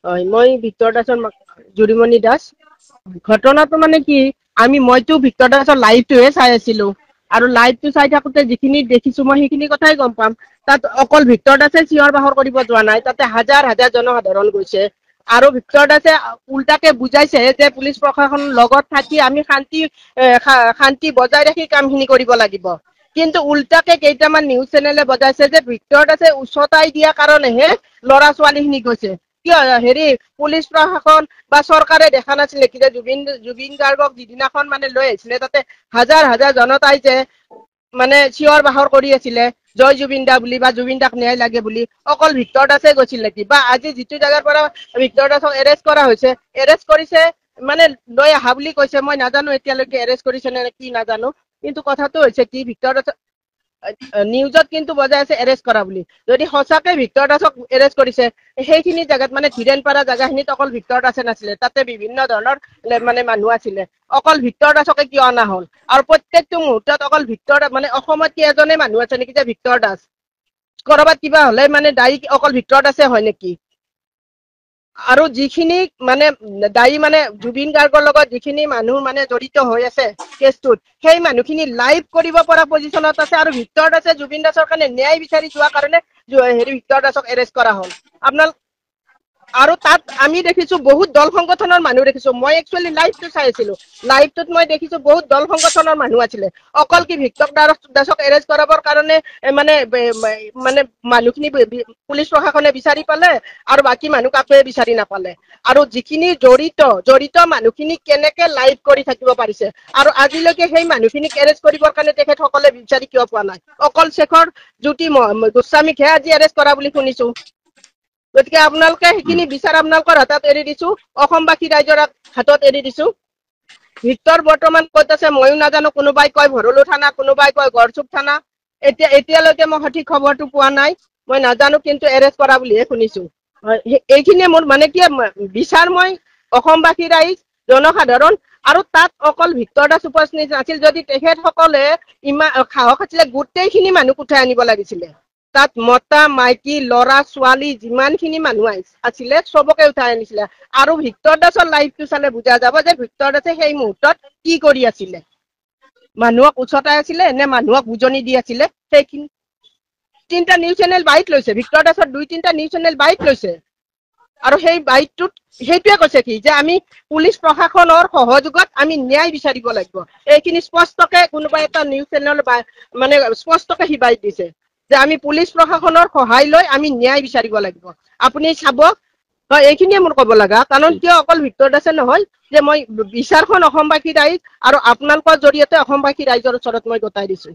হয়, মই ভিক্টৰ দাসৰ জুৰিমণি দাস। ঘটনাটো মানে কি, মইতো ভিক্টৰ দাসৰ লাইভটোহে চাই আছিলো আৰু লাইভটো চাই থাকোতে যিখিনি দেখিছো মই সেইখিনি কথাই গম পাম। তাত অকল ভিক্টৰ দাসে চিঞৰ বাখৰ কৰিব যোৱা নাই, তাতে হাজাৰ হাজাৰ জনসাধাৰণ গৈছে আৰু ভিক্টৰ দাসে উল্টাকে বুজাইছে যে পুলিচ প্ৰশাসন লগত থাকি আমি শান্তি বজাই ৰাখি কামখিনি কৰিব লাগিব। কিন্তু উল্টাকে কেইটামান নিউজ চেনেলে বজাইছে যে ভিক্টৰ দাসে উচতাই দিয়া কাৰণেহে ল'ৰা ছোৱালীখিনি গৈছে। কিয় হেৰি পুলিচ প্ৰশাসন বা চৰকাৰে দেখা নাছিলে কি যে জুবিন গাৰ্গক যিদিনাখন মানে লৈ আহিছিলে তাতে হাজাৰ হাজাৰ জনতাই যে মানে চিঞৰ বাখৰ কৰি আছিলে জয় জুবিন দা বুলি বা জুবিন দাক ন্যায় লাগে বুলি, অকল ভিক্টৰ দাসে গৈছিল নেকি? বা আজি যিটো জাগাৰ পৰা ভিক্টৰ দাসক এৰেষ্ট কৰা হৈছে, এৰেষ্ট কৰিছে মানে লৈ আহা বুলি কৈছে, মই নাজানো এতিয়ালৈকে এৰেষ্ট কৰিছে নে কি নাজানো। কিন্তু কথাটো হৈছে কি, ভিক্টৰ দাসক নিউজত কিন্তু বজাই আছে এৰেষ্ট কৰা বুলি। যদি সঁচাকে ভিক্টৰ দাসক এৰেষ্ট কৰিছে, সেইখিনি জাগাত মানে ধীৰেন পাৰা জাগাখিনিত অকল ভিক্টৰ দাসে নাছিলে, তাতে বিভিন্ন ধৰণৰ মানে মানুহ আছিলে। অকল ভিক্টৰ দাসকে কিয় অনা হ'ল? আৰু প্ৰত্যেকটো মুহূৰ্তত অকল ভিক্টৰ মানে অসমত কি এজনে মানুহ আছে নেকি যে ভিক্টৰ দাস? কৰবাত কিবা হলে মানে দায়ী অকল ভিক্টৰ দাসে হয় নেকি? আৰু যিখিনি মানে দায়ী মানে জুবিন গাৰ্গৰ লগত যিখিনি মানুহ মানে জড়িত হৈ আছে কেছটোত, সেই মানুহখিনি লাইভ কৰিব পৰা পজিশনত আছে আৰু ভিক্টৰ দাসে জুবিন দাসৰ কাৰণে ন্যায় বিচাৰি যোৱা কাৰণে ভিক্টৰ দাসক এৰেষ্ট কৰা হ'ল। আপোনাল আৰু তাত আমি দেখিছো বহুত দল সংগঠনৰ মানুহ দেখিছো। মই একচুৱেলি লাইভটো চাই আছিলো, লাইভটোত মই দেখিছো বহুত দল সংগঠনৰ মানুহ আছিলে। অকল কি ভিক্টৰ দাসক এৰেষ্ট কৰাবৰ কাৰণে মানে মানে মানুহখিনি পুলিচ প্ৰশাসনে বিচাৰি পালে আৰু বাকী মানুহ কাকোৱে বিচাৰি নাপালে। আৰু যিখিনি জড়িত মানুহখিনি কেনেকে লাইভ কৰি থাকিব পাৰিছে আৰু আজিলৈকে সেই মানুহখিনিক এৰেষ্ট কৰিবৰ কাৰণে তেখেতসকলে বিচাৰি কিয় পোৱা নাই? অকল শেখৰ জ্যোতি গোস্বামীকহে আজি এৰেষ্ট কৰা বুলি শুনিছো। গতিকে আপোনালোকে সেইখিনি বিচাৰ আপোনালোকৰ হাতত এৰি দিছো, অসমবাসী ৰাইজৰ হাতত এৰি দিছো। ভিক্টৰ বৰ্তমান ক'ত আছে ময়ো নাজানো। কোনোবাই কয় ভৰলু থানা, কোনোবাই কয় গড়চুক থানা। এতিয়ালৈকে মই সঠিক খবৰটো পোৱা নাই, মই নাজানো, কিন্তু এৰেষ্ট কৰা বুলিহে শুনিছো। এইখিনিয়ে মোৰ মানে কি বিচাৰ, মই অসমবাসী ৰাইজ জনসাধাৰণ আৰু তাত অকল ভিক্টৰ দাস উপস্থিত আছিল যদি তেখেতসকলে ইমান সাহস আছিলে গোটেইখিনি মানুহ উঠাই আনিব লাগিছিলে। তাত মতা মাইকী ল'ৰা ছোৱালী যিমানখিনি মানুহ আছিলে চবকে উঠাই আনিছিলে। আৰু ভিক্টৰ দাসৰ লাইভটো চালে বুজা যাব যে ভিক্টৰ দাসে সেই মুহূৰ্তত কি কৰি আছিলে, মানুহক উচতাই আছিলে নে মানুহক বুজনি দি আছিলে। সেইখিনি 3টা নিউজ চেনেল বাইট লৈছে, ভিক্টৰ দাসৰ 2-3টা নিউজ চেনেল বাইট লৈছে। আৰু সেই বাইটটোত সেইটোৱে কৈছে কি যে আমি পুলিচ প্ৰশাসনৰ সহযোগত আমি ন্যায় বিচাৰিব লাগিব। এইখিনি স্পষ্টকে কোনোবা এটা নিউজ চেনেল মানে স্পষ্টকে সি বাইট দিছে যে আমি পুলিচ প্ৰশাসনৰ সহায় লৈ আমি ন্যায় বিচাৰিব লাগিব। আপুনি চাব, হয়, এইখিনিয়ে মোৰ ক'ব লগা। কাৰণ কিয় অকল ভিক্টৰ দাসে নহয়, যে মই বিচাৰখন অসমবাসী ৰাইজ আৰু আপোনালোকৰ জৰিয়তে অসমবাসী ৰাইজৰ ওচৰত মই গতাই দিছো।